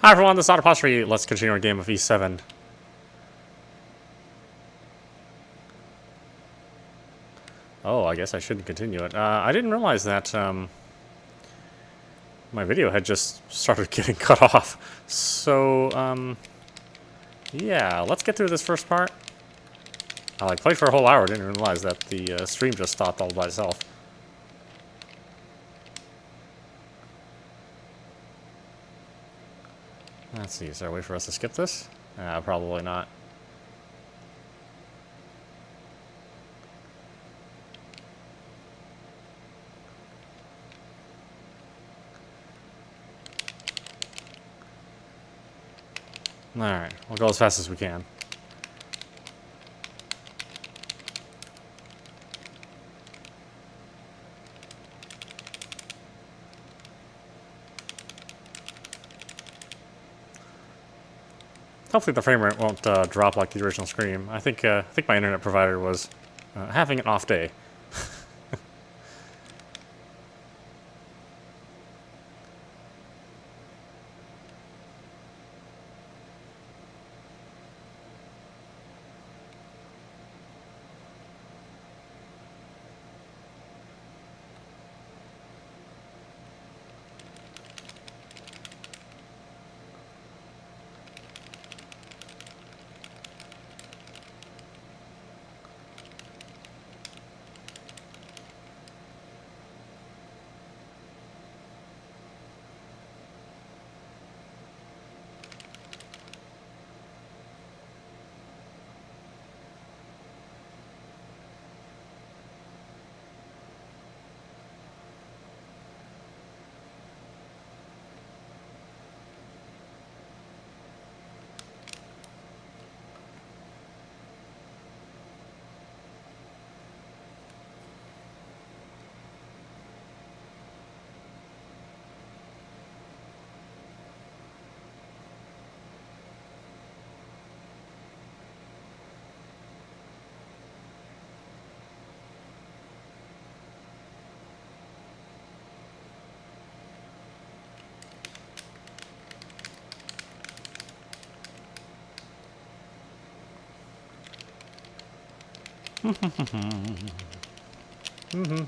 Hi everyone, this is audap. Let's continue our game of E7. Oh, I guess I shouldn't continue it. I didn't realize that my video had just started getting cut off. So, yeah, let's get through this first part. I played for a whole hour, didn't realize that the stream just stopped all by itself. Let's see, is there a way for us to skip this? Probably not. Alright, we'll go as fast as we can. Hopefully the frame rate won't drop like the original Scream. I think my internet provider was having an off day.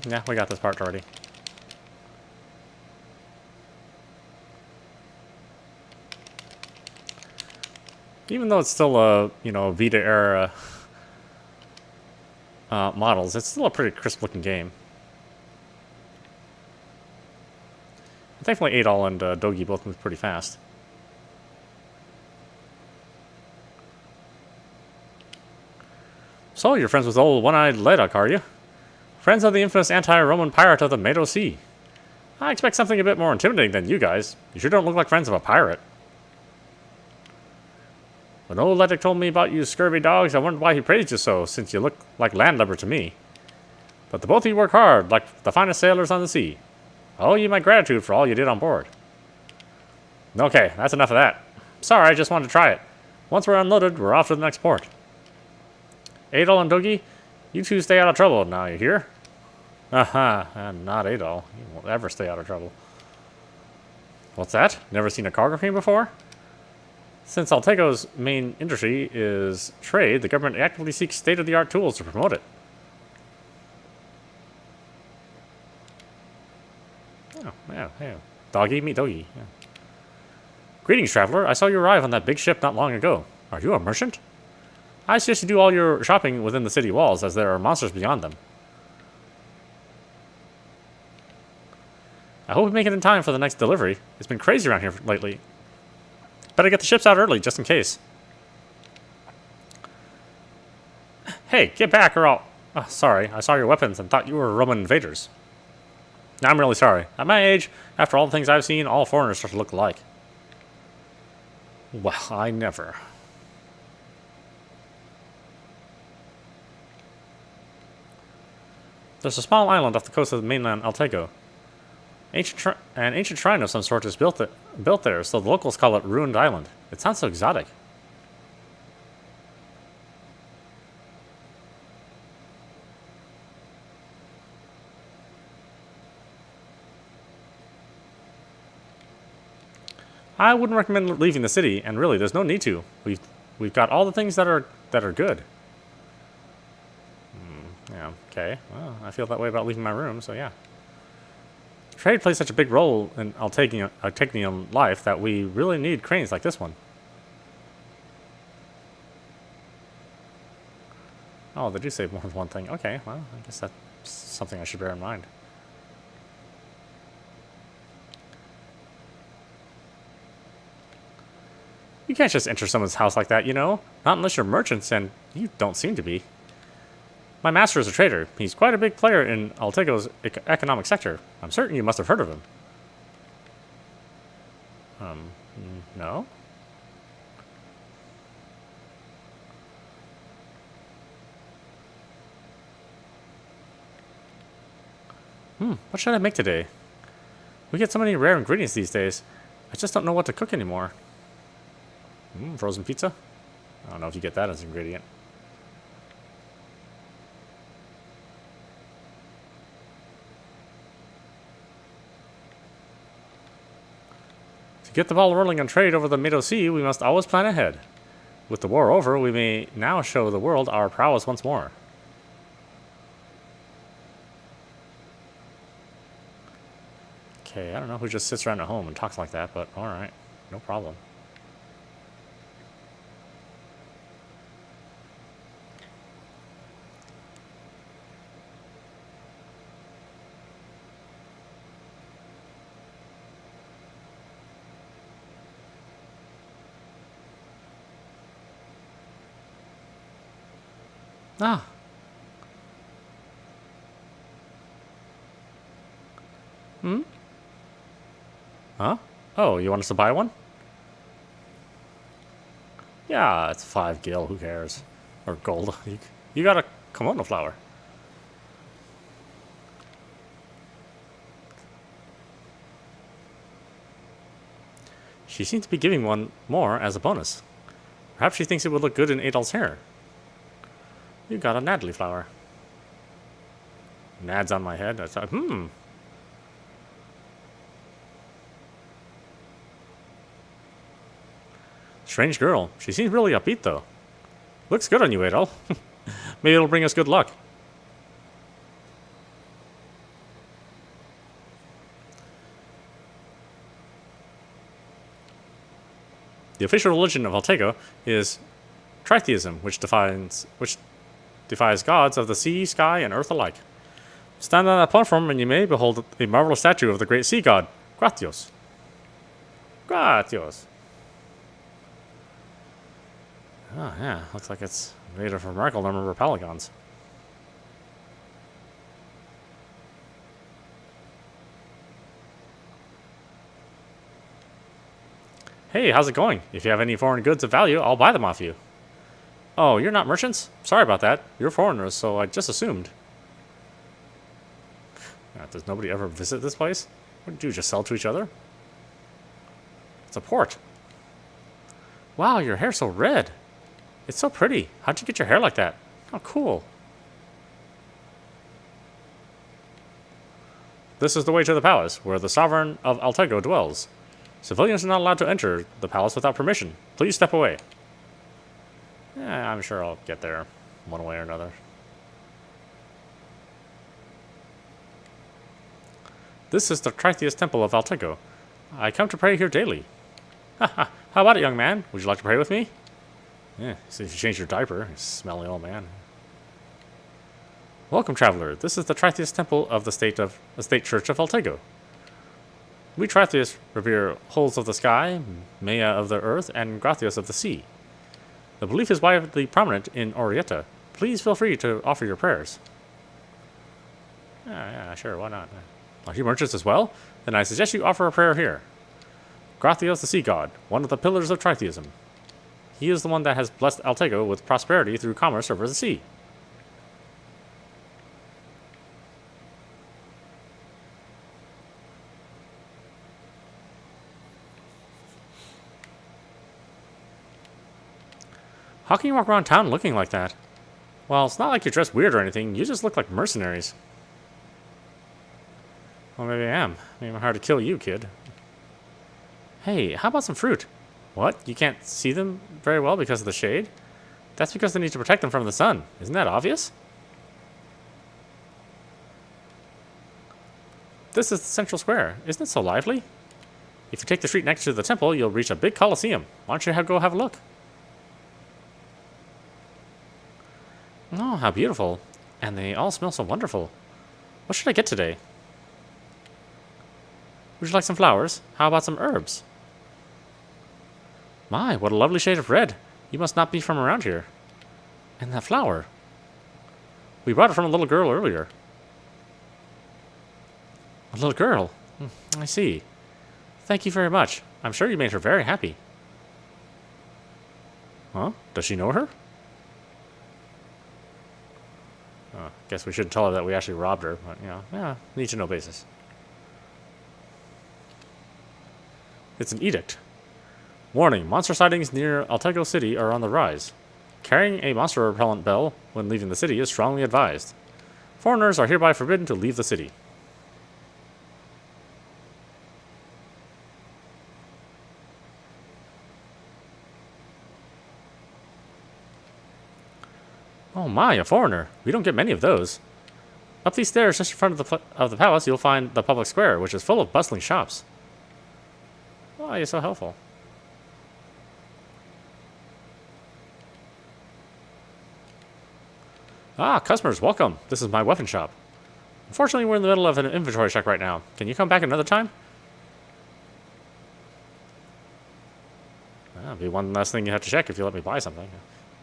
Yeah, we got this part already. Even though it's still a, Vita era models, it's still a pretty crisp looking game. Thankfully, Adol and Dogi both move pretty fast. So, you're friends with old one-eyed Leduc, are you? Friends of the infamous anti-Roman pirate of the Meadow Sea. I expect something a bit more intimidating than you guys. You sure don't look like friends of a pirate. When old Leduc told me about you scurvy dogs, I wondered why he praised you so, since you look like landlubber to me. But the both of you work hard, like the finest sailors on the sea. I owe you my gratitude for all you did on board. Okay, that's enough of that. Sorry, I just wanted to try it. Once we're unloaded, we're off to the next port. Adol and Dogi, you two stay out of trouble now, you hear? And not Adol. He won't ever stay out of trouble. What's that? Never seen a cargo crane before? Since Altego's main industry is trade, the government actively seeks state-of-the-art tools to promote it. Oh, yeah, hey. Doggy, meet Dogi. Yeah. Greetings, traveler. I saw you arrive on that big ship not long ago. Are you a merchant? I suggest you do all your shopping within the city walls, as there are monsters beyond them. I hope we make it in time for the next delivery. It's been crazy around here lately. Better get the ships out early, just in case. Hey, get back or I'll... Oh, sorry, I saw your weapons and thought you were Roman invaders. I'm really sorry. At my age, after all the things I've seen, all foreigners start to look alike. Well, I never... There's a small island off the coast of the mainland Altego. An ancient shrine of some sort is built there, so the locals call it Ruined Island. It sounds so exotic. I wouldn't recommend leaving the city, and really, there's no need to. We've got all the things that are good. Yeah, okay. Well, I feel that way about leaving my room, so yeah. Trade plays such a big role in Altagnian life that we really need cranes like this one. Oh, they do say more than one thing. Okay, well, I guess that's something I should bear in mind. You can't just enter someone's house like that, you know? Not unless you're merchants, and you don't seem to be. My master is a trader. He's quite a big player in Altego's economic sector. I'm certain you must have heard of him. No? What should I make today? We get so many rare ingredients these days. I just don't know what to cook anymore. Frozen pizza? I don't know if you get that as an ingredient. To get the ball rolling on trade over the Meadow Sea, we must always plan ahead. With the war over, we may now show the world our prowess once more. Okay, I don't know who just sits around at home and talks like that, but alright, no problem. Ah. Huh? Oh, you want us to buy one? Yeah, it's 5 gil, who cares? Or gold. You got a kimono flower. She seems to be giving one more as a bonus. Perhaps she thinks it would look good in Adol's hair. You got a Natalie flower. Nads on my head. I thought, Strange girl. She seems really upbeat, though. Looks good on you, Adol. Maybe it'll bring us good luck. The official religion of Altego is tritheism, which defies gods of the sea, sky, and earth alike. Stand on that platform and you may behold a marvelous statue of the great sea god, Gratios. Gratios. Oh, yeah. Looks like it's made of a remarkable number of polygons. Hey, how's it going? If you have any foreign goods of value, I'll buy them off you. Oh, you're not merchants? Sorry about that. You're foreigners, so I just assumed. Does nobody ever visit this place? What do you just sell to each other? It's a port. Wow, your hair's so red. It's so pretty. How'd you get your hair like that? Oh, cool. This is the way to the palace, where the sovereign of Altego dwells. Civilians are not allowed to enter the palace without permission. Please step away. I'm sure I'll get there one way or another. This is the Tritheus Temple of Altego. I come to pray here daily. How about it, young man? Would you like to pray with me? Yeah, since you changed your diaper, you smelly old man. Welcome, traveler. This is the Tritheus Temple of the State Church of Altego. We Tritheus revere Holes of the Sky, Maya of the Earth, and Gratios of the Sea. The belief is widely prominent in Orietta. Please feel free to offer your prayers. Yeah, sure, why not? Are you merchants as well? Then I suggest you offer a prayer here. Gratios the Sea God, one of the pillars of Tritheism. He is the one that has blessed Altego with prosperity through commerce over the sea. How can you walk around town looking like that? Well, it's not like you're dressed weird or anything. You just look like mercenaries. Well, maybe I am. Maybe I'm hard to kill you, kid. Hey, how about some fruit? What? You can't see them very well because of the shade? That's because they need to protect them from the sun. Isn't that obvious? This is the central square. Isn't it so lively? If you take the street next to the temple, you'll reach a big coliseum. Why don't you go have a look? Oh, how beautiful. And they all smell so wonderful. What should I get today? Would you like some flowers? How about some herbs? My, what a lovely shade of red. You must not be from around here. And that flower. We brought it from a little girl earlier. A little girl? I see. Thank you very much. I'm sure you made her very happy. Huh? Does she know her? Guess we shouldn't tell her that we actually robbed her, but, yeah, need to know basis. It's an edict. Warning, monster sightings near Altego City are on the rise. Carrying a monster repellent bell when leaving the city is strongly advised. Foreigners are hereby forbidden to leave the city. Oh my, a foreigner. We don't get many of those. Up these stairs just in front of the palace, you'll find the public square, which is full of bustling shops. Oh, you're so helpful. Ah, customers, welcome. This is my weapon shop. Unfortunately, we're in the middle of an inventory check right now. Can you come back another time? That'll be one less thing you have to check if you let me buy something.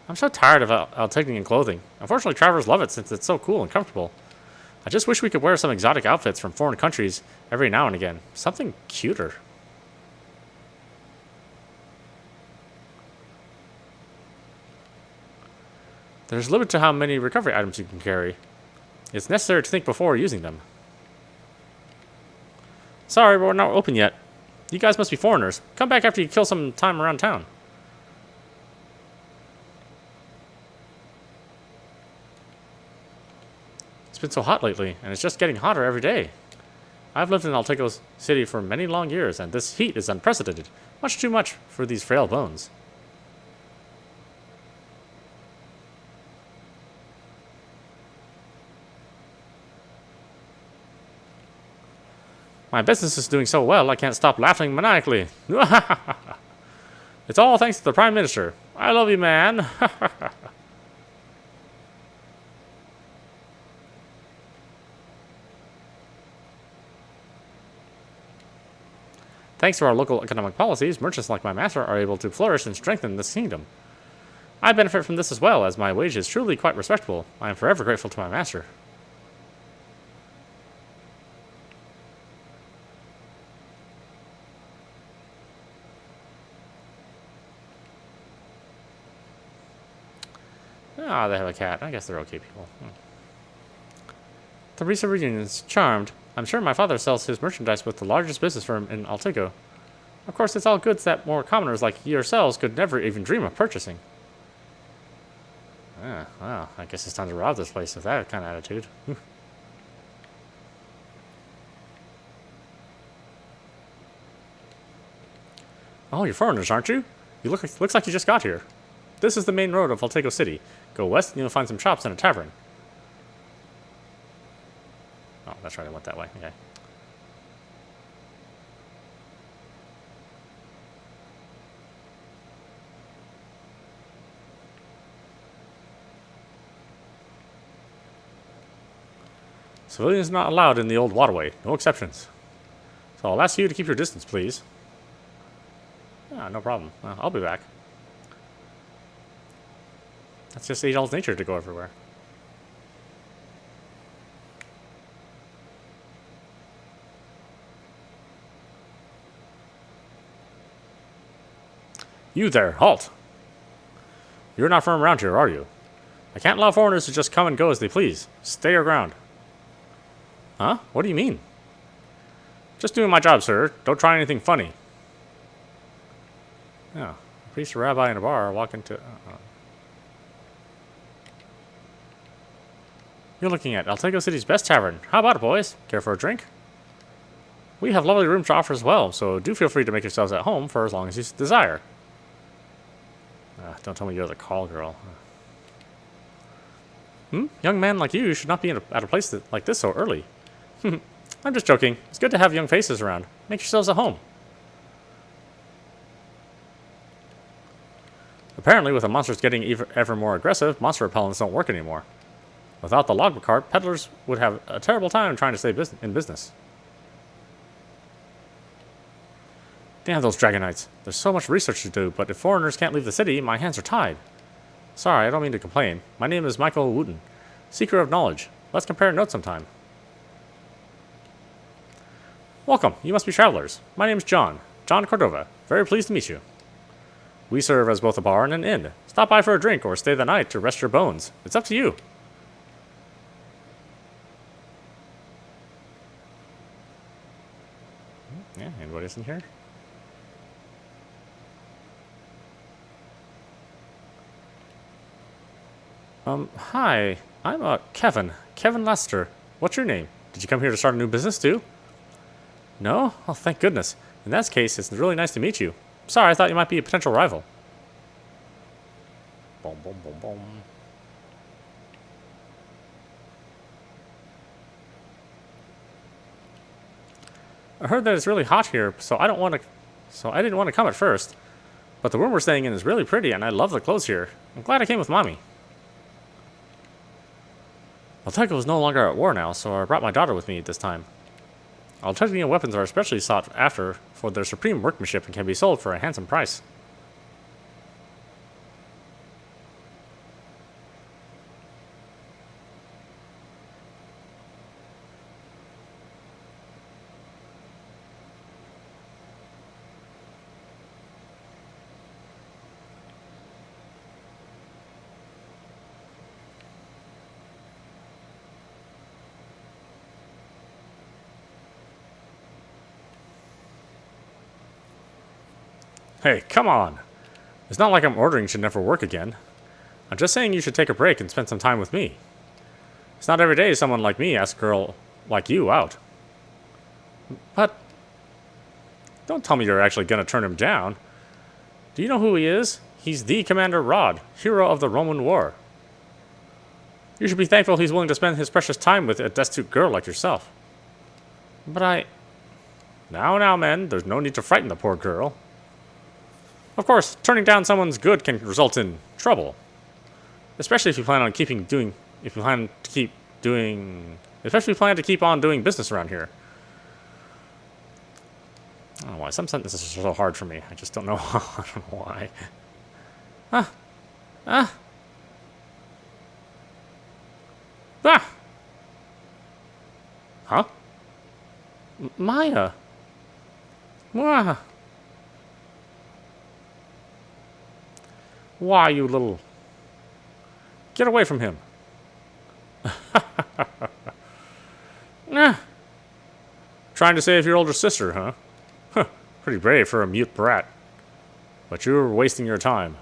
I'm so tired of Altegnian clothing. Unfortunately, travelers love it since it's so cool and comfortable. I just wish we could wear some exotic outfits from foreign countries every now and again. Something cuter. There's a limit to how many recovery items you can carry. It's necessary to think before using them. Sorry, but we're not open yet. You guys must be foreigners. Come back after you kill some time around town. It's been so hot lately, and it's just getting hotter every day. I've lived in Altego City for many long years, and this heat is unprecedented. Much too much for these frail bones. My business is doing so well, I can't stop laughing maniacally. It's all thanks to the Prime Minister. I love you, man. Thanks to our local economic policies, merchants like my master are able to flourish and strengthen this kingdom. I benefit from this as well, as my wage is truly quite respectable. I am forever grateful to my master. Ah, they have a cat. I guess they're okay people. The recent reunion is charmed. I'm sure my father sells his merchandise with the largest business firm in Altego. Of course, it's all goods that more commoners like yourselves could never even dream of purchasing. Ah, well, I guess it's time to rob this place with that kind of attitude. Oh, you're foreigners, aren't you? Looks like you just got here. This is the main road of Altego City. Go west and you'll find some shops and a tavern. Oh, that's right, I went that way. Okay. Civilians not allowed in the old waterway. No exceptions. So I'll ask you to keep your distance, please. Ah, no problem. I'll be back. That's just Adol's nature to go everywhere. You there, halt! You're not from around here, are you? I can't allow foreigners to just come and go as they please. Stay your ground. Huh? What do you mean? Just doing my job, sir. Don't try anything funny. Yeah. A priest, a rabbi, and a bar walk into... You're looking at Altego City's best tavern. How about it, boys? Care for a drink? We have lovely rooms to offer as well, so do feel free to make yourselves at home for as long as you desire. Don't tell me you're the call girl. Young man like you should not be at a place like this so early. I'm just joking. It's good to have young faces around. Make yourselves at home. Apparently, with the monsters getting ever more aggressive, monster repellents don't work anymore. Without the logbook cart, peddlers would have a terrible time trying to stay in business. Damn those Dragonites. There's so much research to do, but if foreigners can't leave the city, my hands are tied. Sorry, I don't mean to complain. My name is Michael Wooten, Seeker of Knowledge. Let's compare notes sometime. Welcome, you must be travelers. My name is John Cordova. Very pleased to meet you. We serve as both a bar and an inn. Stop by for a drink or stay the night to rest your bones. It's up to you. Yeah, anybody's in here? Hi. I'm, Kevin. Kevin Lester. What's your name? Did you come here to start a new business, too? No? Oh, thank goodness. In that case, it's really nice to meet you. Sorry, I thought you might be a potential rival. Boom, boom, boom, boom. I heard that it's really hot here, so I didn't want to come at first. But the room we're staying in is really pretty, and I love the clothes here. I'm glad I came with Mommy. Altego is no longer at war now, so I brought my daughter with me this time. Altego weapons are especially sought after for their supreme workmanship and can be sold for a handsome price. Hey, come on. It's not like I'm ordering you should never work again. I'm just saying you should take a break and spend some time with me. It's not every day someone like me asks a girl like you out. But don't tell me you're actually going to turn him down. Do you know who he is? He's the Commander Rod, hero of the Roman War. You should be thankful he's willing to spend his precious time with a destitute girl like yourself. But Now, men, there's no need to frighten the poor girl. Of course, turning down someone's good can result in trouble. Especially if you plan to keep on doing business around here. I don't know why. Some sentences are so hard for me. I just don't know, I don't know why. Huh? Maya. Wah. Why, you little... Get away from him. Trying to save your older sister, huh? Pretty brave for a mute brat. But you're wasting your time.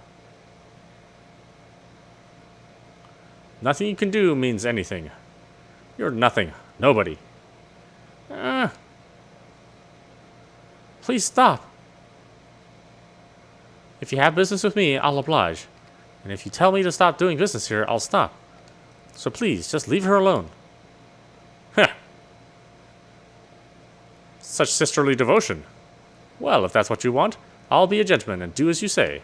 Nothing you can do means anything. You're nothing. Nobody. Please stop. If you have business with me, I'll oblige. And if you tell me to stop doing business here, I'll stop. So please, just leave her alone. Such sisterly devotion. Well, if that's what you want, I'll be a gentleman and do as you say.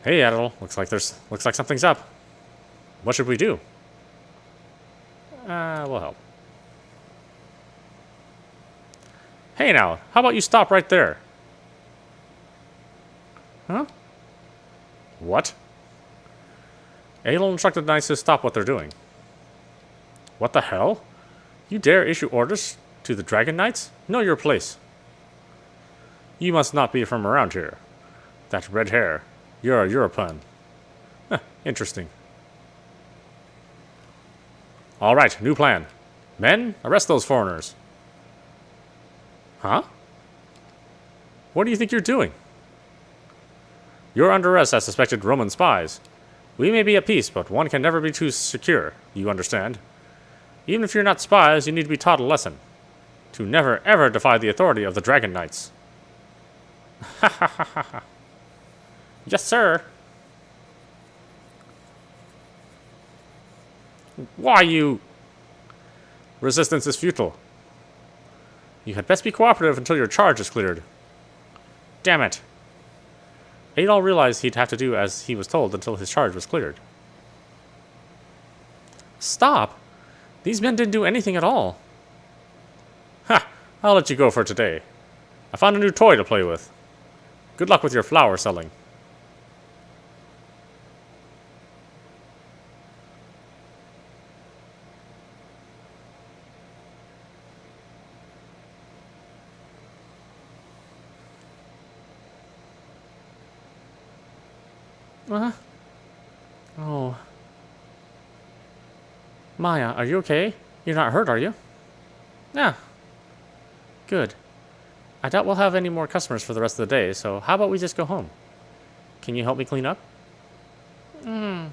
Hey, Adol. Looks like something's up. What should we do? We'll help. Hey now, how about you stop right there? Huh? What? Adol instructed the knights to stop what they're doing. What the hell? You dare issue orders to the Dragon Knights? Know your place. You must not be from around here. That red hair. You're a European. Interesting. All right, new plan. Men, arrest those foreigners. Huh? What do you think you're doing? You're under arrest as suspected Roman spies. We may be at peace, but one can never be too secure, you understand? Even if you're not spies, you need to be taught a lesson. to never ever defy the authority of the Dragon Knights. Ha ha ha ha ha. Yes, sir. Why, you... Resistance is futile. You had best be cooperative until your charge is cleared. Damn it. Adol realized he'd have to do as he was told until his charge was cleared. Stop! These men didn't do anything at all. Ha! I'll let you go for today. I found a new toy to play with. Good luck with your flower selling. Oh. Maya, are you okay? You're not hurt, are you? Yeah. Good. I doubt we'll have any more customers for the rest of the day, so how about we just go home? Can you help me clean up? I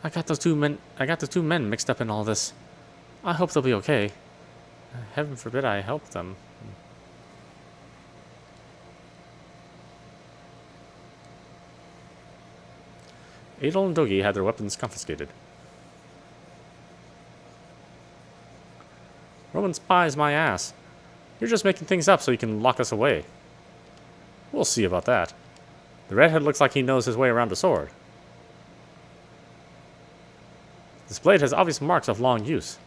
got those two men mixed up in all this. I hope they'll be okay. Heaven forbid I help them. Adol and Dogi had their weapons confiscated. Roman spies my ass. You're just making things up so you can lock us away. We'll see about that. The redhead looks like he knows his way around a sword. This blade has obvious marks of long use.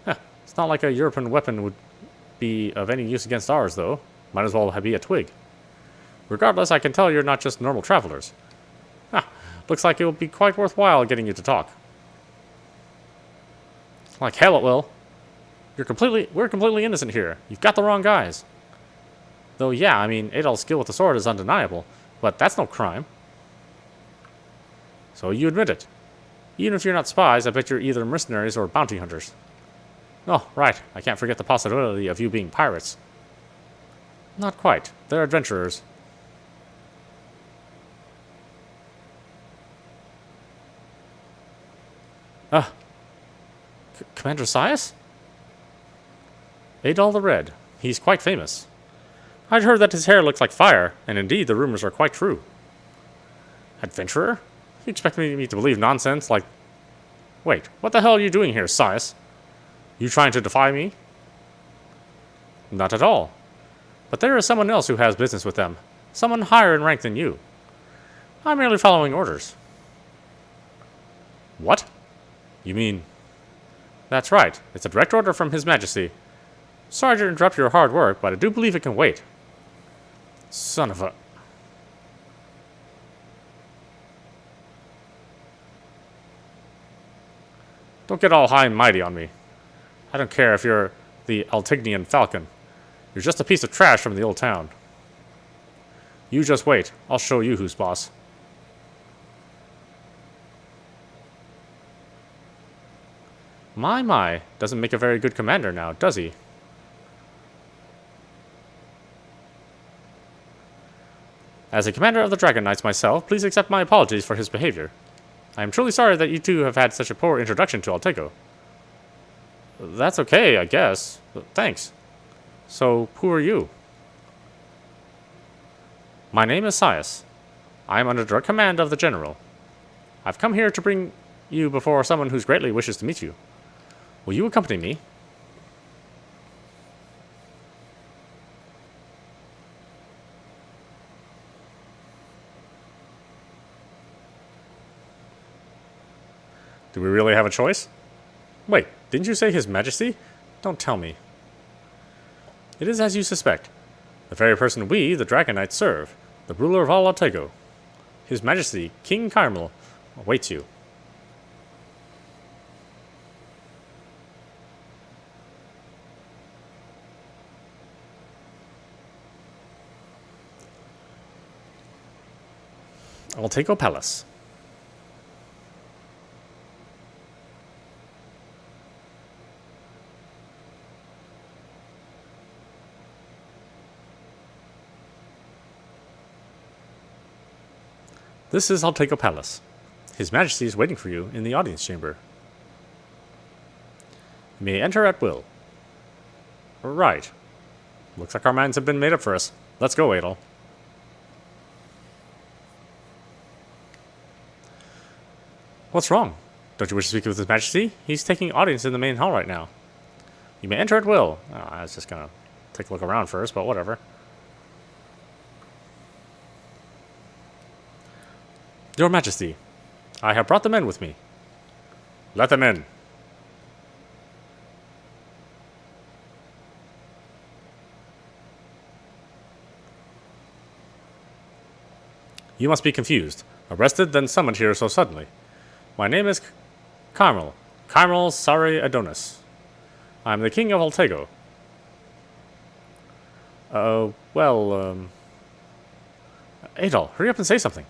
It's not like a European weapon would be of any use against ours, though. Might as well be a twig. Regardless, I can tell you're not just normal travelers. Looks like it will be quite worthwhile getting you to talk. Like hell it will. We're completely innocent here. You've got the wrong guys. Though, yeah, I mean, Adol's skill with the sword is undeniable, but that's no crime. So you admit it. Even if you're not spies, I bet you're either mercenaries or bounty hunters. Oh, right. I can't forget the possibility of you being pirates. Not quite. They're adventurers. Commander Sias? Adol the Red. He's quite famous. I'd heard that his hair looks like fire, and indeed the rumors are quite true. Adventurer? You expect me to believe nonsense like... Wait, what the hell are you doing here, Sias? You trying to defy me? Not at all. But there is someone else who has business with them. Someone higher in rank than you. I'm merely following orders. What? You mean... That's right. It's a direct order from His Majesty. Sorry to interrupt your hard work, but I do believe it can wait. Son of a... Don't get all high and mighty on me. I don't care if you're the Altignian Falcon. You're just a piece of trash from the old town. You just wait. I'll show you who's boss. My. Doesn't make a very good commander now, does he? As a commander of the Dragon Knights myself, please accept my apologies for his behavior. I am truly sorry that you two have had such a poor introduction to Altego. That's okay, I guess. Thanks. So, who are you? My name is Sias. I am under direct command of the General. I've come here to bring you before someone who greatly wishes to meet you. Will you accompany me? Do we really have a choice? Wait, didn't you say His Majesty? Don't tell me. It is as you suspect. The very person we, the Dragon Knights, serve. The ruler of all Altego. His Majesty, King Carmel, awaits you. Altego Palace. This is Altego Palace. His Majesty is waiting for you in the audience chamber. You may enter at will. Right. Looks like our minds have been made up for us. Let's go, Adol. What's wrong? Don't you wish to speak with His Majesty? He's taking audience in the main hall right now. You may enter at will. Oh, I was just gonna take a look around first, but whatever. Your Majesty, I have brought the men with me. Let them in. You must be confused. Arrested, then summoned here so suddenly. My name is Carmel Sari Adonis. I am the king of Altego. Adol, hurry up and say something.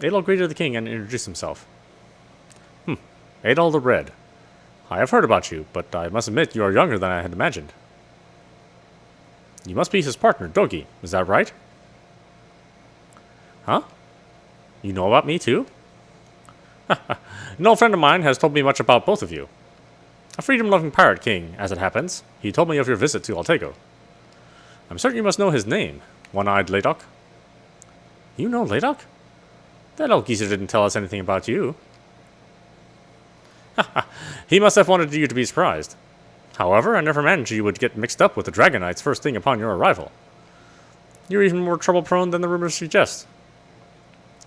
Adol greeted the king and introduced himself. Adol the Red. I have heard about you, but I must admit you are younger than I had imagined. You must be his partner, Dogi. Is that right? Huh? You know about me, too? An old friend of mine has told me much about both of you. A freedom-loving pirate king, as it happens. He told me of your visit to Altego. I'm certain you must know his name, One-Eyed Ladok. You know Ladok? That old geezer didn't tell us anything about you. He must have wanted you to be surprised. However, I never imagined you would get mixed up with the Dragon Knights first thing upon your arrival. You're even more trouble-prone than the rumors suggest.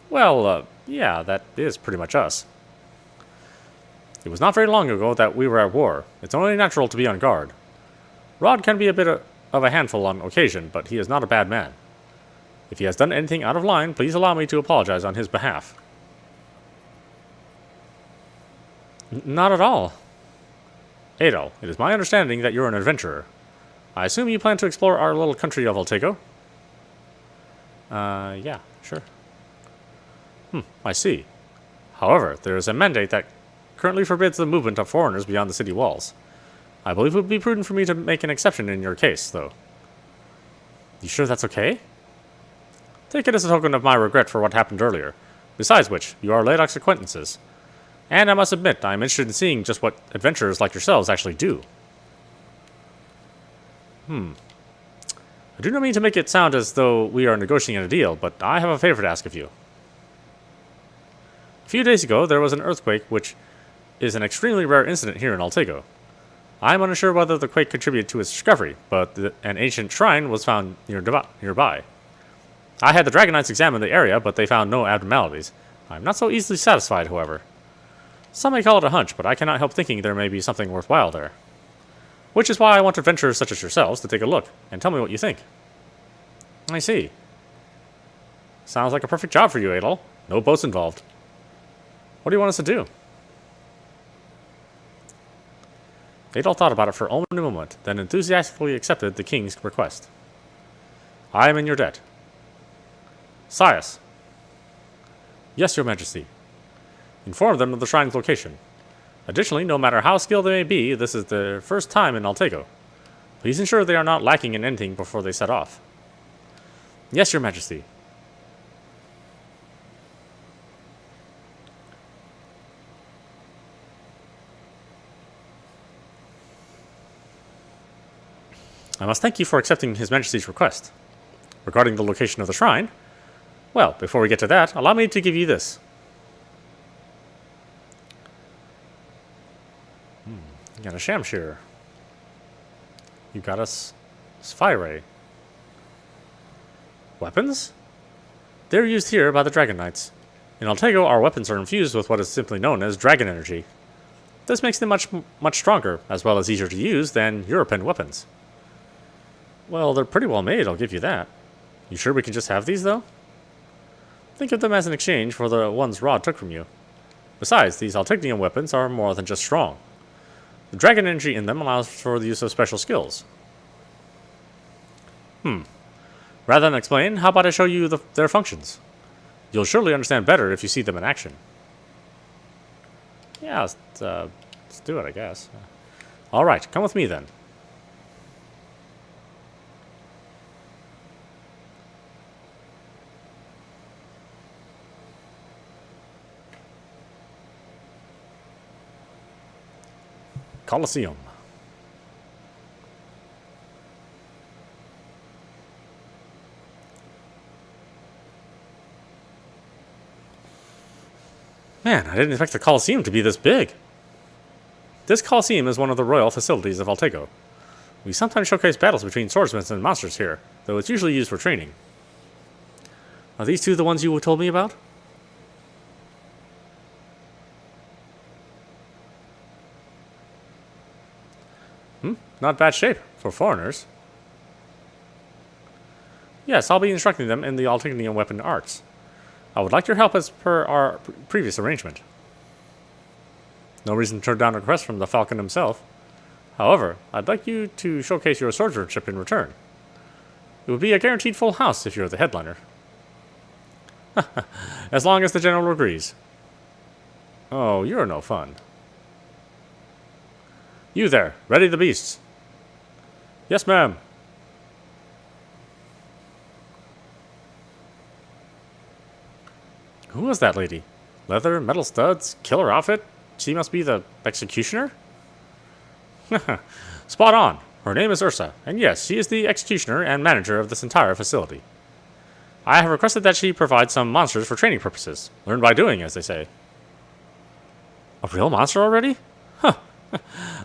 Well, yeah, that is pretty much us. It was not very long ago that we were at war. It's only natural to be on guard. Rod can be a bit of a handful on occasion, but he is not a bad man. If he has done anything out of line, please allow me to apologize on his behalf. Not at all. Adol, it is my understanding that you're an adventurer. I assume you plan to explore our little country of Altego? Yeah, sure. I see. However, there is a mandate that currently forbids the movement of foreigners beyond the city walls. I believe it would be prudent for me to make an exception in your case, though. You sure that's okay? Take it as a token of my regret for what happened earlier. Besides which, you are Ladok's acquaintances. And I must admit, I am interested in seeing just what adventurers like yourselves actually do. I do not mean to make it sound as though we are negotiating a deal, but I have a favor to ask of you. A few days ago, there was an earthquake, which is an extremely rare incident here in Altego. I am unsure whether the quake contributed to its discovery, but an ancient shrine was found nearby. I had the Dragon Knights examine the area, but they found no abnormalities. I am not so easily satisfied, however. Some may call it a hunch, but I cannot help thinking there may be something worthwhile there. Which is why I want adventurers such as yourselves to take a look, and tell me what you think. I see. Sounds like a perfect job for you, Adol. No boats involved. What do you want us to do? Adol thought about it for only a moment, then enthusiastically accepted the king's request. I am in your debt. Sias. Yes, your majesty. Inform them of the shrine's location. Additionally, no matter how skilled they may be, this is their first time in Altego. Please ensure they are not lacking in anything before they set off. Yes, your majesty. I must thank you for accepting His Majesty's request. Regarding the location of the shrine, well, before we get to that, allow me to give you this. You got a Shamshir. You got a Sphyre. Weapons? They're used here by the Dragon Knights. In Altego, our weapons are infused with what is simply known as dragon energy. This makes them much stronger, as well as easier to use than European weapons. Well, they're pretty well made, I'll give you that. You sure we can just have these, though? Think of them as an exchange for the ones Rod took from you. Besides, these Altegnian weapons are more than just strong. The dragon energy in them allows for the use of special skills. Rather than explain, how about I show you their functions? You'll surely understand better if you see them in action. Yeah, let's do it, I guess. Alright, come with me then. Colosseum. Man, I didn't expect the Colosseum to be this big. This Colosseum is one of the royal facilities of Altego. We sometimes showcase battles between swordsmen and monsters here, though it's usually used for training. Are these two the ones you told me about? Not bad shape for foreigners. Yes, I'll be instructing them in the Altegnian weapon arts. I would like your help as per our previous arrangement. No reason to turn down a request from the Falcon himself. However, I'd like you to showcase your swordsmanship in return. It would be a guaranteed full house if you're the headliner. As long as the general agrees. Oh, you're no fun. You there, ready the beasts. Yes, ma'am. Who was that lady? Leather, metal studs, killer outfit? She must be the executioner? Spot on. Her name is Ursa, and yes, she is the executioner and manager of this entire facility. I have requested that she provide some monsters for training purposes. Learn by doing, as they say. A real monster already? Huh.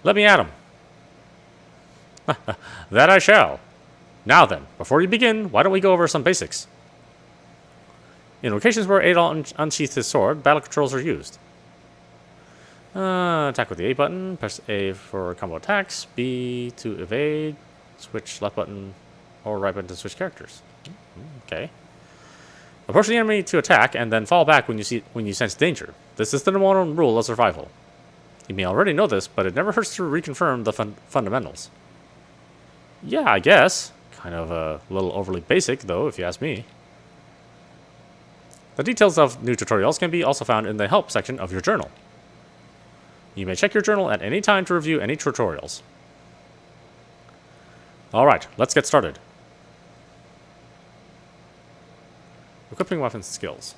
Let me at him. That I shall. Now then, before you begin, why don't we go over some basics? In locations where Adol unsheathed his sword, battle controls are used. Attack with the A button, press A for combo attacks, B to evade, switch left button or right button to switch characters. Okay. Approach the enemy to attack and then fall back when you sense danger. This is the number one rule of survival. You may already know this, but it never hurts to reconfirm the fundamentals. Yeah, I guess. Kind of a little overly basic, though, if you ask me. The details of new tutorials can be also found in the help section of your journal. You may check your journal at any time to review any tutorials. Alright, let's get started. Equipping weapons and skills.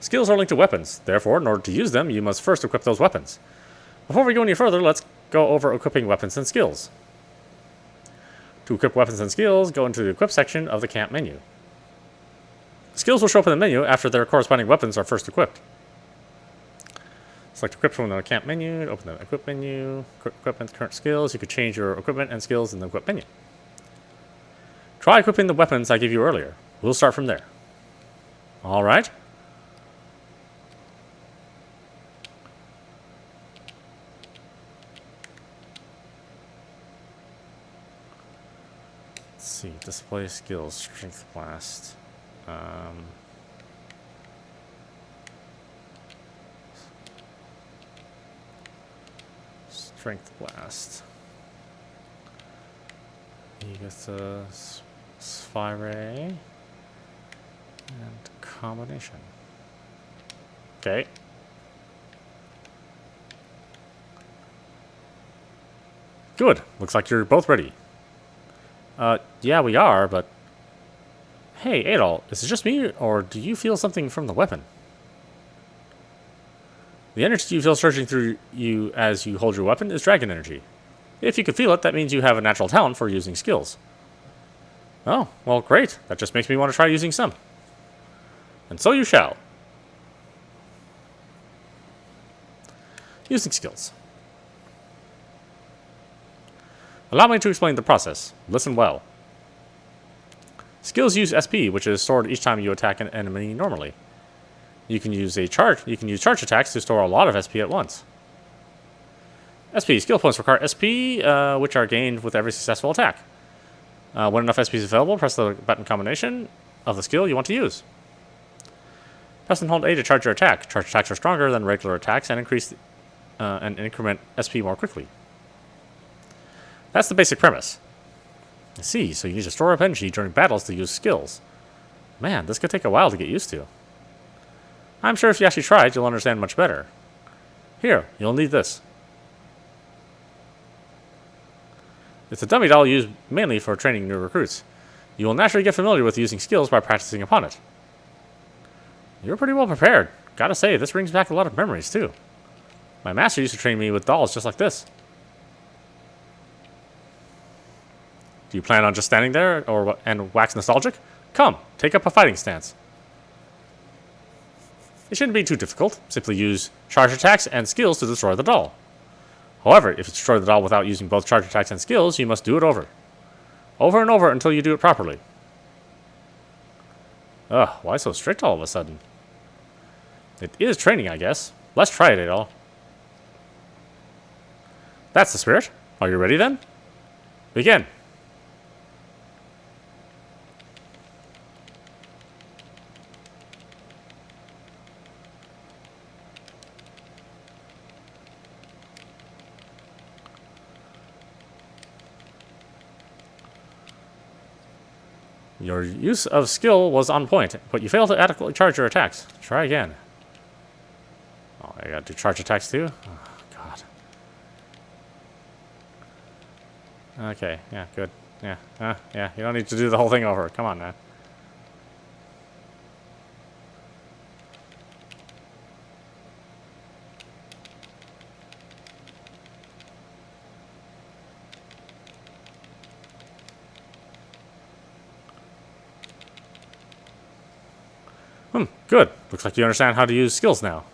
Skills are linked to weapons, therefore, in order to use them, you must first equip those weapons. Before we go any further, let's go over equipping weapons and skills. To equip weapons and skills, go into the Equip section of the camp menu. Skills will show up in the menu after their corresponding weapons are first equipped. Select Equip from the camp menu, open the Equip menu, Equipment, Current Skills. You could change your equipment and skills in the Equip menu. Try equipping the weapons I gave you earlier. We'll start from there. Alright. Let's see, display skills, strength blast. Strength blast. You get the Spire and combination. Okay. Good. Looks like you're both ready. Yeah, we are, but... Hey, Adol, is it just me, or do you feel something from the weapon? The energy you feel surging through you as you hold your weapon is dragon energy. If you can feel it, that means you have a natural talent for using skills. Oh, well, great. That just makes me want to try using some. And so you shall. Using skills. Allow me to explain the process. Listen well. Skills use SP, which is stored each time you attack an enemy normally. You can use charge attacks to store a lot of SP at once. SP skill points require SP, which are gained with every successful attack. When enough SP is available, press the button combination of the skill you want to use. Press and hold A to charge your attack. Charge attacks are stronger than regular attacks and increment SP more quickly. That's the basic premise. I see, so you need to store up energy during battles to use skills. Man, this could take a while to get used to. I'm sure if you actually try it, you'll understand much better. Here, you'll need this. It's a dummy doll used mainly for training new recruits. You will naturally get familiar with using skills by practicing upon it. You're pretty well prepared. Gotta say, this brings back a lot of memories, too. My master used to train me with dolls just like this. Do you plan on just standing there and wax nostalgic? Come, take up a fighting stance. It shouldn't be too difficult. Simply use charge attacks and skills to destroy the doll. However, if you destroy the doll without using both charge attacks and skills, you must do it over. Over and over until you do it properly. Ugh, why so strict all of a sudden? It is training, I guess. Let's try it, Adol. That's the spirit. Are you ready then? Begin. Your use of skill was on point, but you failed to adequately charge your attacks. Try again. Oh, I gotta do charge attacks too? Oh, God. Okay, yeah, good. Yeah, yeah, you don't need to do the whole thing over. Come on, man. Good. Looks like you understand how to use skills now.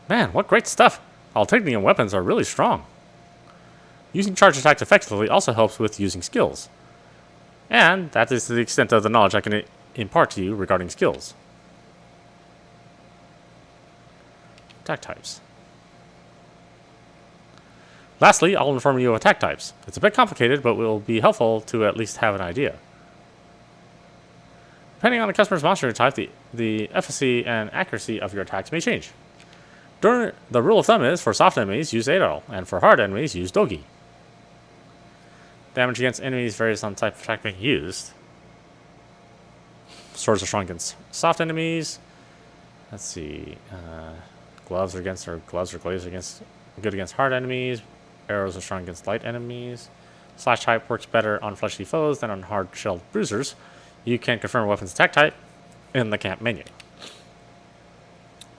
Man, what great stuff. All titanium weapons are really strong. Using charge attacks effectively also helps with using skills. And that is to the extent of the knowledge I can impart to you regarding skills. Attack types. Lastly, I'll inform you of attack types. It's a bit complicated, but will be helpful to at least have an idea. Depending on the customer's monster type, the efficacy and accuracy of your attacks may change. The rule of thumb is, for soft enemies, use Adol, and for hard enemies, use Dogi. Damage against enemies varies on the type of attack being used. Swords are strong against soft enemies. Let's see. Gloves are glaives against good against hard enemies. Arrows are strong against light enemies. Slash type works better on fleshy foes than on hard-shelled bruisers. You can confirm a weapon's attack type in the camp menu.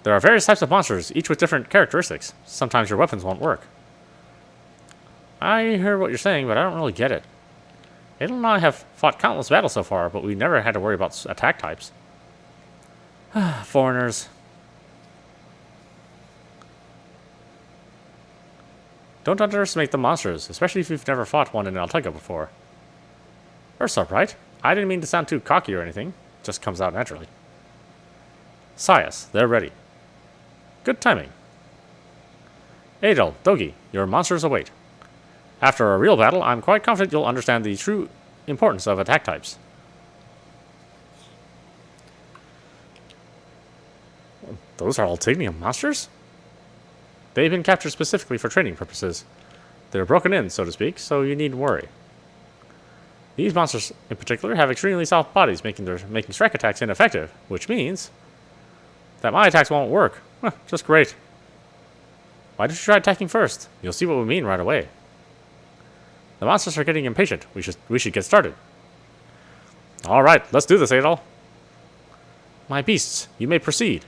There are various types of monsters, each with different characteristics. Sometimes your weapons won't work. I hear what you're saying, but I don't really get it. Adol and I have fought countless battles so far, but we never had to worry about attack types. Foreigners. Don't underestimate the monsters, especially if you've never fought one in Altega before. Ursop, right? I didn't mean to sound too cocky or anything. It just comes out naturally. Sias, they're ready. Good timing. Adol, Dogi, your monsters await. After a real battle, I'm quite confident you'll understand the true importance of attack types. Those are all titanium monsters? They've been captured specifically for training purposes. They're broken in, so to speak, so you needn't worry. These monsters, in particular, have extremely soft bodies, making strike attacks ineffective, which means that my attacks won't work. Just great. Why don't you try attacking first? You'll see what we mean right away. The monsters are getting impatient. We should get started. All right, let's do this, Adol. My beasts, you may proceed.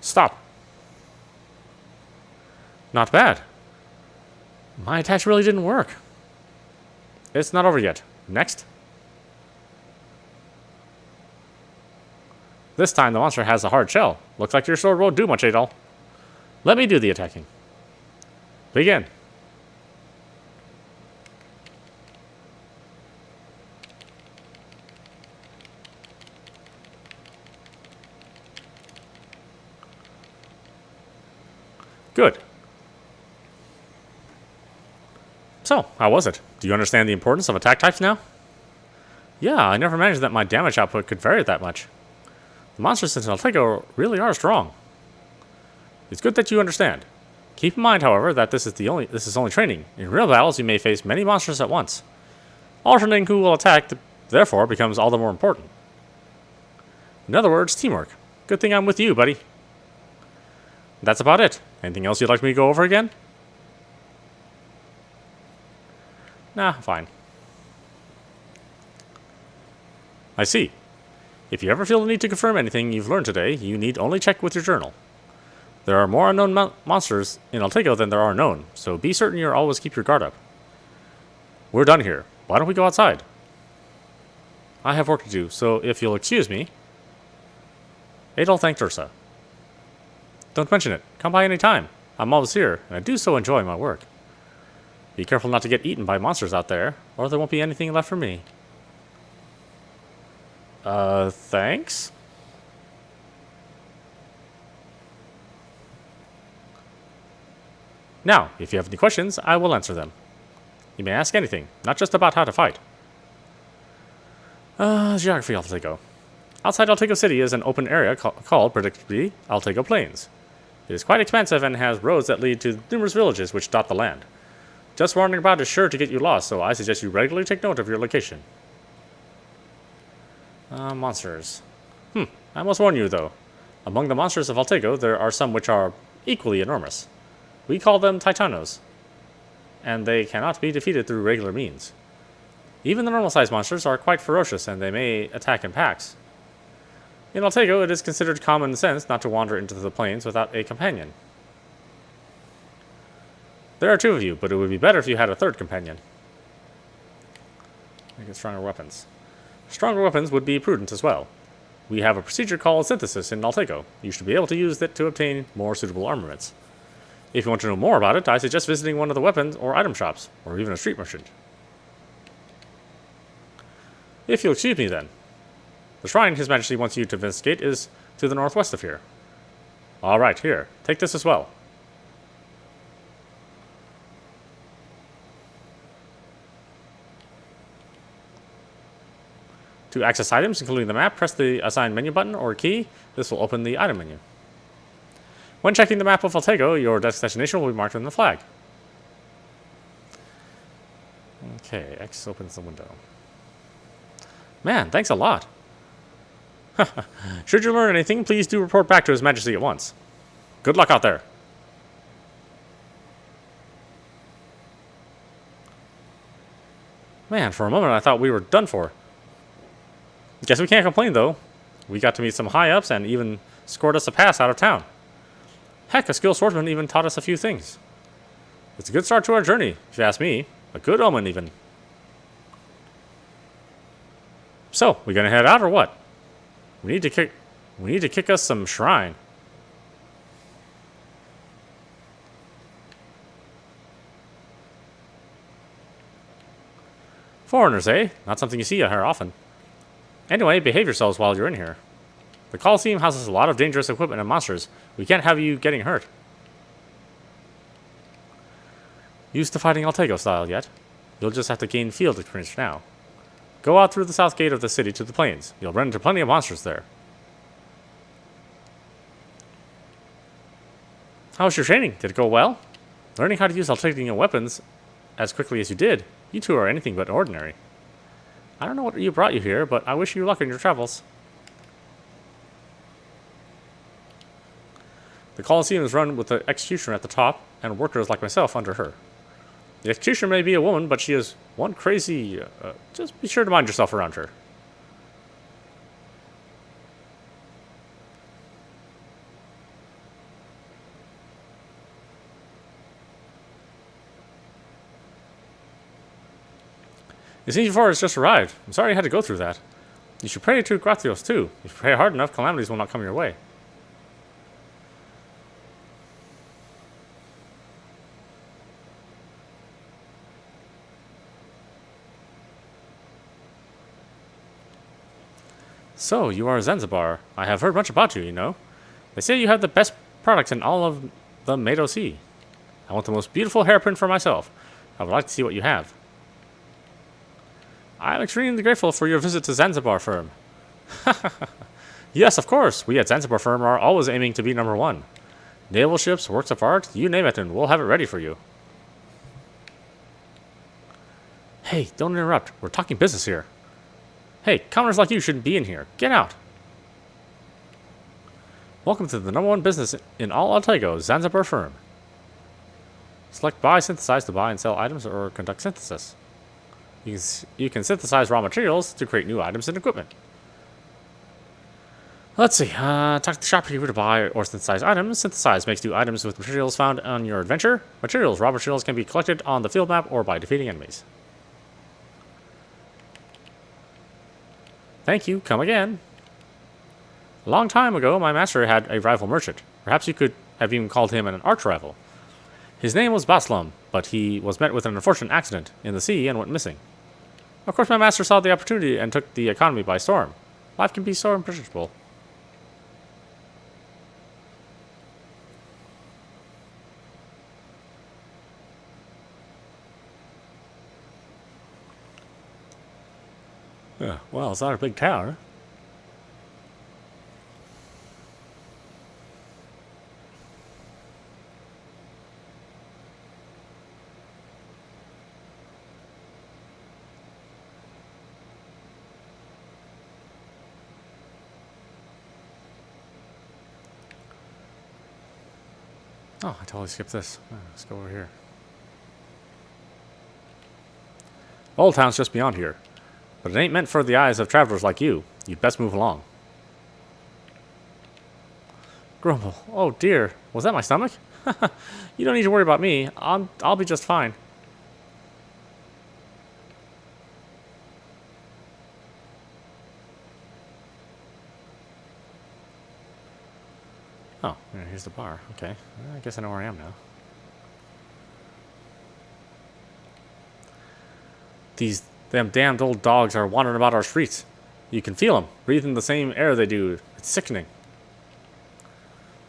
Stop. Not bad. My attacks really didn't work. It's not over yet. Next. This time the monster has a hard shell. Looks like your sword won't do much, Adol. Let me do the attacking. Begin. Good. So, how was it? Do you understand the importance of attack types now? Yeah, I never imagined that my damage output could vary that much. The monsters in Altego really are strong. It's good that you understand. Keep in mind, however, that this is only training. In real battles, you may face many monsters at once. Alternating who will attack, therefore, becomes all the more important. In other words, teamwork. Good thing I'm with you, buddy. That's about it. Anything else you'd like me to go over again? Nah, fine. I see. If you ever feel the need to confirm anything you've learned today, you need only check with your journal. There are more unknown monsters in Altego than there are known, so be certain you always keep your guard up. We're done here. Why don't we go outside? I have work to do, so if you'll excuse me... Adol thanked Ursa. Don't mention it. Come by any time. I'm always here, and I do so enjoy my work. Be careful not to get eaten by monsters out there, or there won't be anything left for me. Thanks? Now, if you have any questions, I will answer them. You may ask anything, not just about how to fight. Geography Altego. Outside Altego City is an open area called, predictably, Altego Plains. It is quite expansive and has roads that lead to numerous villages which dot the land. Just wandering about is sure to get you lost, so I suggest you regularly take note of your location. Monsters. I must warn you, though. Among the monsters of Altego, there are some which are equally enormous. We call them Titanos, and they cannot be defeated through regular means. Even the normal-sized monsters are quite ferocious, and they may attack in packs. In Altego, it is considered common sense not to wander into the plains without a companion. There are 2 of you, but it would be better if you had a 3rd companion. Get stronger weapons. Stronger weapons would be prudent as well. We have a procedure called synthesis in Altego. You should be able to use it to obtain more suitable armaments. If you want to know more about it, I suggest visiting one of the weapons or item shops, or even a street merchant. If you'll excuse me then. The shrine His Majesty wants you to investigate is to the northwest of here. Alright, here. Take this as well. To access items, including the map, press the assigned menu button or key. This will open the item menu. When checking the map of Altego, your destination will be marked on the flag. Okay, X opens the window. Man, thanks a lot. Should you learn anything, please do report back to His Majesty at once. Good luck out there. Man, for a moment I thought we were done for. Guess we can't complain, though. We got to meet some high-ups and even scored us a pass out of town. Heck, a skilled swordsman even taught us a few things. It's a good start to our journey, if you ask me. A good omen, even. So, we gonna head out or what? We need to kick us some shrine. Foreigners, eh? Not something you see here often. Anyway, behave yourselves while you're in here. The Colosseum houses a lot of dangerous equipment and monsters. We can't have you getting hurt. Used to fighting Altego style yet? You'll just have to gain field experience now. Go out through the south gate of the city to the plains. You'll run into plenty of monsters there. How was your training? Did it go well? Learning how to use Altego weapons as quickly as you did, you two are anything but ordinary. I don't know what brought you here, but I wish you luck in your travels. The Colosseum is run with the executioner at the top, and workers like myself under her. The executioner may be a woman, but she is one crazy... just be sure to mind yourself around her. It seems your father has just arrived. I'm sorry you had to go through that. You should pray to Gratios, too. If you pray hard enough, calamities will not come your way. So, you are Zanzibar. I have heard much about you, you know. They say you have the best products in all of the Mado Sea. I want the most beautiful hairpin for myself. I would like to see what you have. I am extremely grateful for your visit to Zanzibar firm. Yes, of course. We at Zanzibar firm are always aiming to be number 1. Naval ships, works of art, you name it, and we'll have it ready for you. Hey, don't interrupt. We're talking business here. Hey, commoners like you shouldn't be in here. Get out. Welcome to the number 1 business in all Altego, Zanzibar firm. Select buy, synthesize to buy and sell items or conduct synthesis. You can synthesize raw materials to create new items and equipment. Let's see. Talk to the shopkeeper to buy or synthesize items. Synthesize makes new items with materials found on your adventure. Raw materials can be collected on the field map or by defeating enemies. Thank you. Come again. A long time ago, my master had a rival merchant. Perhaps you could have even called him an arch rival. His name was Baslam, but he was met with an unfortunate accident in the sea and went missing. Of course, my master saw the opportunity and took the economy by storm. Life can be so unpredictable. Yeah, well, it's not a big town. Oh, I totally skipped this. Let's go over here. Old Town's just beyond here. But it ain't meant for the eyes of travelers like you. You'd best move along. Grumble. Oh dear. Was that my stomach? You don't need to worry about me. I'll be just fine. Oh, here's the bar. Okay. I guess I know where I am now. These them damned old dogs are wandering about our streets. You can feel them, breathing the same air they do. It's sickening.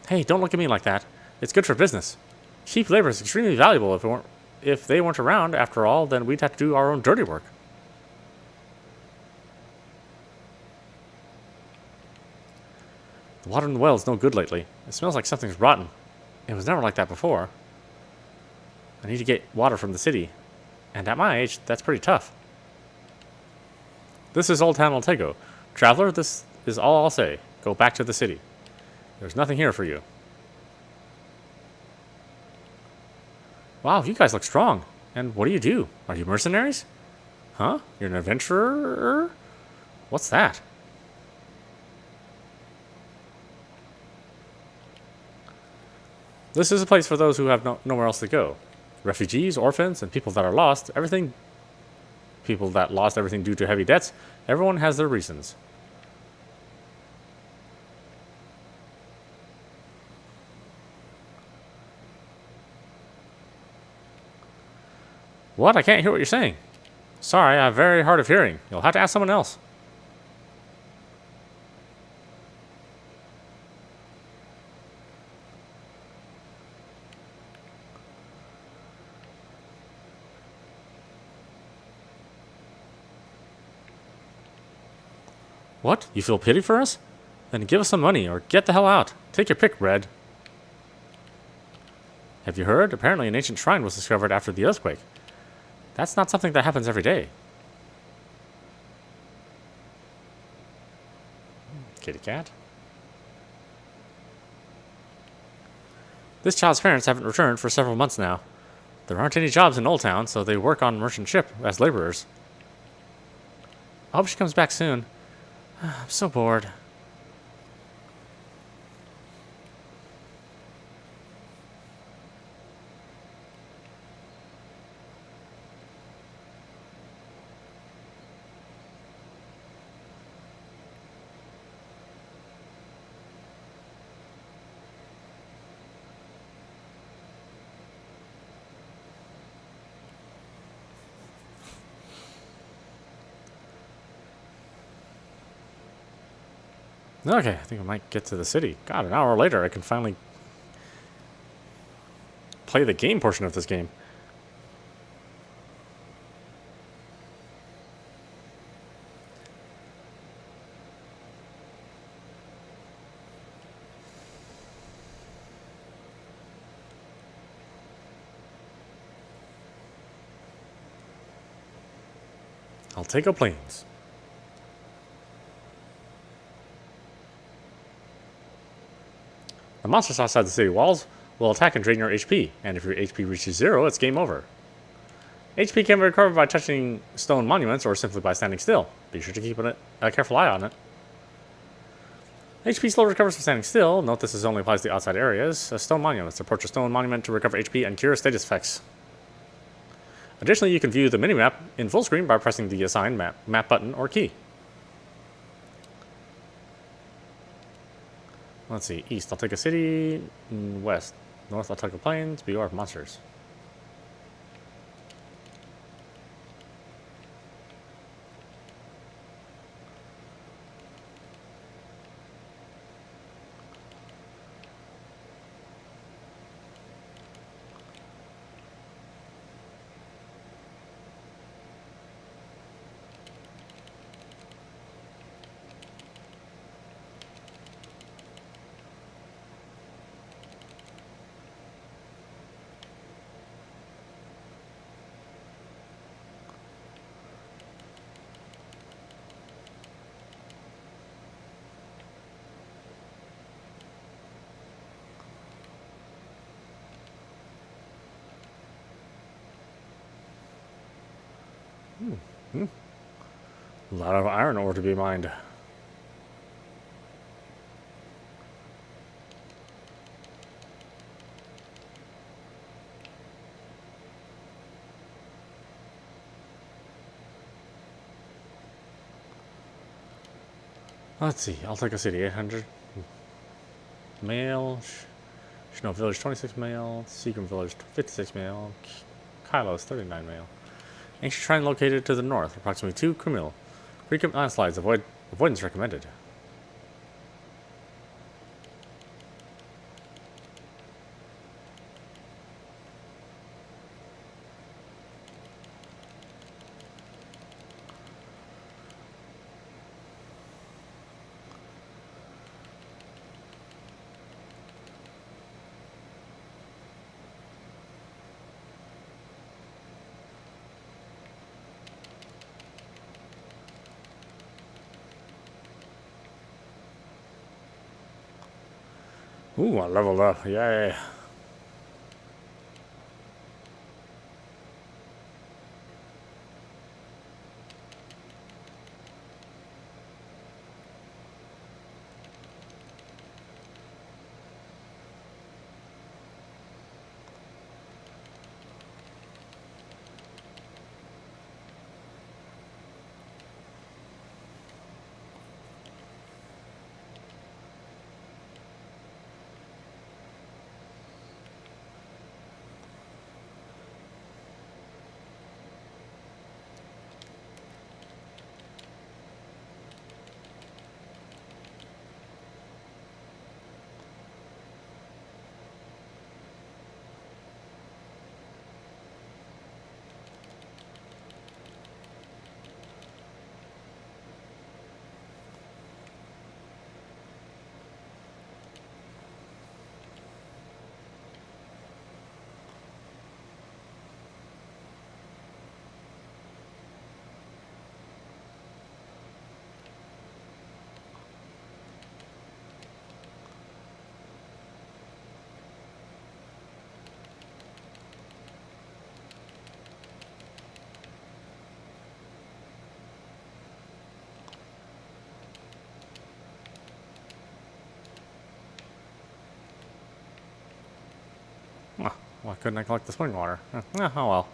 Hey, don't look at me like that. It's good for business. Cheap labor is extremely valuable. If they weren't around, after all, then we'd have to do our own dirty work. The water in the well is no good lately. It smells like something's rotten. It was never like that before. I need to get water from the city. And at my age, that's pretty tough. This is Old Town Altego. Traveler, this is all I'll say. Go back to the city. There's nothing here for you. Wow, you guys look strong. And what do? Are you mercenaries? Huh? You're an adventurer? What's that? This is a place for those who have nowhere else to go. Refugees, orphans, and people that are lost. People that lost everything due to heavy debts. Everyone has their reasons. What? I can't hear what you're saying. Sorry, I have very hard of hearing. You'll have to ask someone else. What? You feel pity for us? Then give us some money or get the hell out. Take your pick, Red. Have you heard? Apparently an ancient shrine was discovered after the earthquake. That's not something that happens every day. Kitty cat. This child's parents haven't returned for several months now. There aren't any jobs in Old Town, so they work on merchant ship as laborers. I hope she comes back soon. I'm so bored. Okay, I think I might get to the city. God, an hour later I can finally play the game portion of this game. Altego Plains. The monsters outside the city walls will attack and drain your HP, and if your HP reaches 0, it's game over. HP can be recovered by touching stone monuments or simply by standing still. Be sure to keep a careful eye on it. HP slowly recovers from standing still. Note this only applies to the outside areas. Stone monuments. Approach a stone monument to recover HP and cure status effects. Additionally, you can view the minimap in full screen by pressing the assigned map button or key. Let's see. East, I'll take a city. West. North, I'll take a plains. Beware of monsters. A lot of iron ore to be mined. Let's see. I'll take a city. 800 mail. Snow Village 26 mail. Seagram Village 56 mail. Kylos 39 mail. Ancient shrine located to the north, approximately 2 Kumil. Frequent landslides. Avoidance recommended. Ooh, I leveled up. Yay. Why couldn't I collect the spring water? Oh well.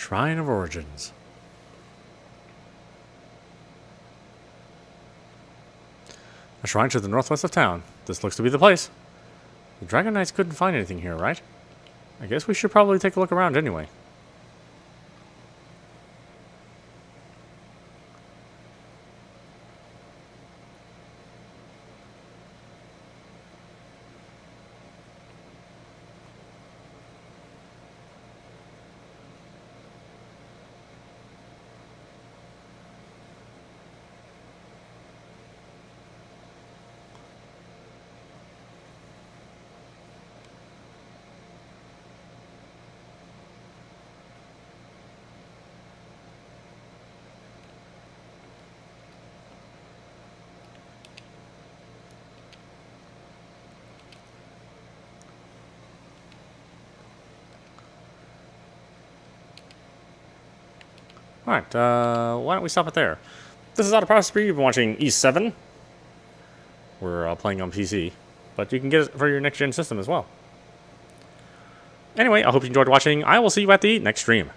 Shrine of Origins. A shrine to the northwest of town. This looks to be the place. The Dragon Knights couldn't find anything here, right? I guess we should probably take a look around anyway. Alright, why don't we stop it there? This is audap. You've been watching E7. We're playing on PC, but you can get it for your next-gen system as well. Anyway, I hope you enjoyed watching. I will see you at the next stream.